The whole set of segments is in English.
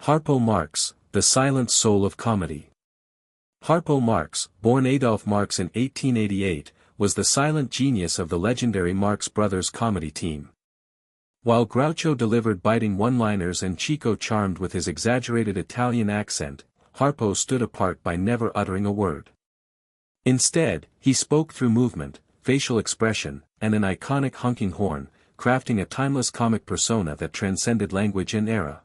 Harpo Marx, the silent soul of comedy. Harpo Marx, born Adolf Marx in 1888, was the silent genius of the legendary Marx Brothers comedy team. While Groucho delivered biting one-liners and Chico charmed with his exaggerated Italian accent, Harpo stood apart by never uttering a word. Instead, he spoke through movement, facial expression, and an iconic honking horn, crafting a timeless comic persona that transcended language and era.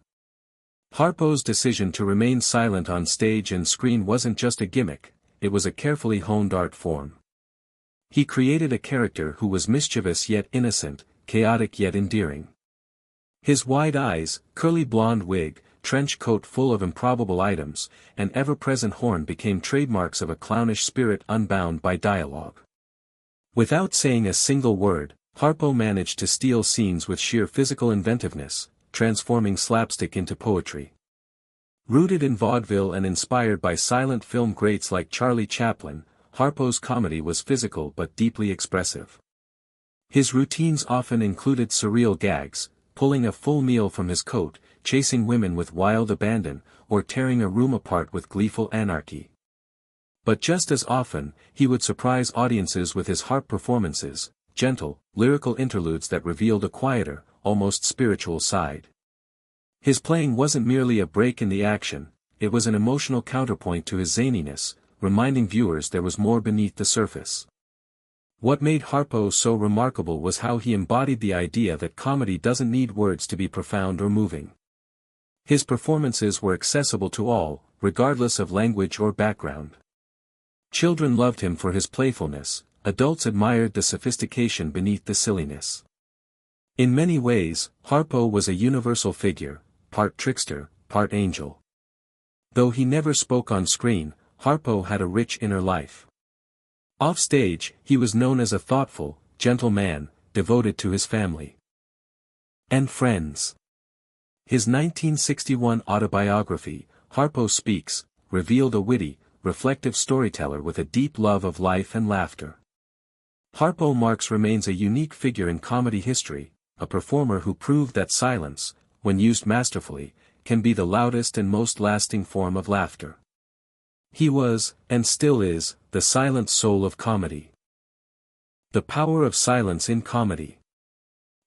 Harpo's decision to remain silent on stage and screen wasn't just a gimmick, it was a carefully honed art form. He created a character who was mischievous yet innocent, chaotic yet endearing. His wide eyes, curly blonde wig, trench coat full of improbable items, and ever-present horn became trademarks of a clownish spirit unbound by dialogue. Without saying a single word, Harpo managed to steal scenes with sheer physical inventiveness, transforming slapstick into poetry. Rooted in vaudeville and inspired by silent film greats like Charlie Chaplin, Harpo's comedy was physical but deeply expressive. His routines often included surreal gags, pulling a full meal from his coat, chasing women with wild abandon, or tearing a room apart with gleeful anarchy. But just as often, he would surprise audiences with his harp performances, gentle, lyrical interludes that revealed a quieter, almost spiritual side. His playing wasn't merely a break in the action, it was an emotional counterpoint to his zaniness, reminding viewers there was more beneath the surface. What made Harpo so remarkable was how he embodied the idea that comedy doesn't need words to be profound or moving. His performances were accessible to all, regardless of language or background. Children loved him for his playfulness, adults admired the sophistication beneath the silliness. In many ways, Harpo was a universal figure, part trickster, part angel. Though he never spoke on screen, Harpo had a rich inner life. Off-stage, he was known as a thoughtful, gentle man, devoted to his family and friends. His 1961 autobiography, Harpo Speaks, revealed a witty, reflective storyteller with a deep love of life and laughter. Harpo Marx remains a unique figure in comedy history, a performer who proved that silence, when used masterfully, can be the loudest and most lasting form of laughter. He was, and still is, the silent soul of comedy. The power of silence in comedy.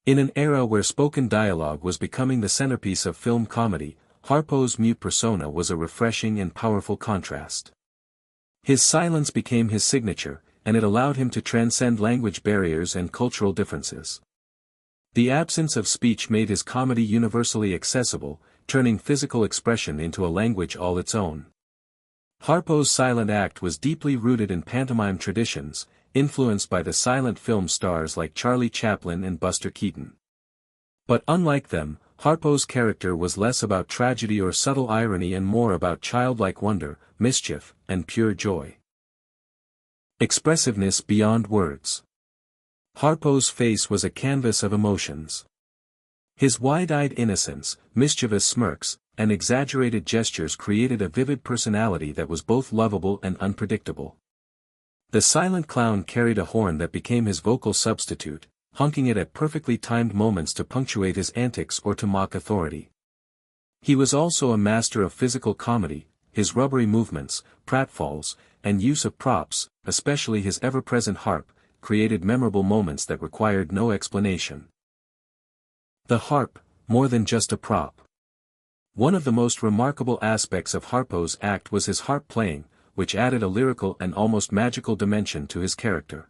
In an era where spoken dialogue was becoming the centerpiece of film comedy, Harpo's mute persona was a refreshing and powerful contrast. His silence became his signature, and it allowed him to transcend language barriers and cultural differences. The absence of speech made his comedy universally accessible, turning physical expression into a language all its own. Harpo's silent act was deeply rooted in pantomime traditions, influenced by the silent film stars like Charlie Chaplin and Buster Keaton. But unlike them, Harpo's character was less about tragedy or subtle irony and more about childlike wonder, mischief, and pure joy. Expressiveness beyond words. Harpo's face was a canvas of emotions. His wide-eyed innocence, mischievous smirks, and exaggerated gestures created a vivid personality that was both lovable and unpredictable. The silent clown carried a horn that became his vocal substitute, honking it at perfectly timed moments to punctuate his antics or to mock authority. He was also a master of physical comedy, his rubbery movements, pratfalls, and use of props, especially his ever-present harp, created memorable moments that required no explanation. The harp, more than just a prop. One of the most remarkable aspects of Harpo's act was his harp playing, which added a lyrical and almost magical dimension to his character.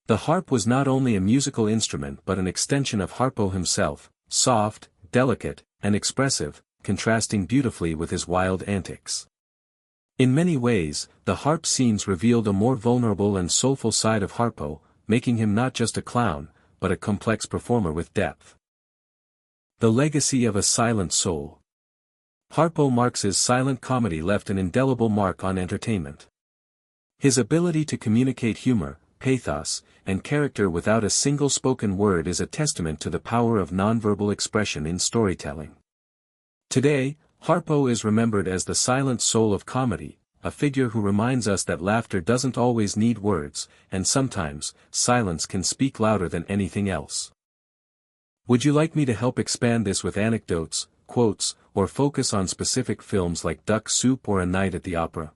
The harp was not only a musical instrument but an extension of Harpo himself, soft, delicate, and expressive, contrasting beautifully with his wild antics. In many ways, the harp scenes revealed a more vulnerable and soulful side of Harpo, making him not just a clown, but a complex performer with depth. The legacy of a silent soul. Harpo Marx's silent comedy left an indelible mark on entertainment. His ability to communicate humor, pathos, and character without a single spoken word is a testament to the power of nonverbal expression in storytelling. Today, Harpo is remembered as the silent soul of comedy, a figure who reminds us that laughter doesn't always need words, and sometimes, silence can speak louder than anything else. Would you like me to help expand this with anecdotes, quotes, or focus on specific films like Duck Soup or A Night at the Opera.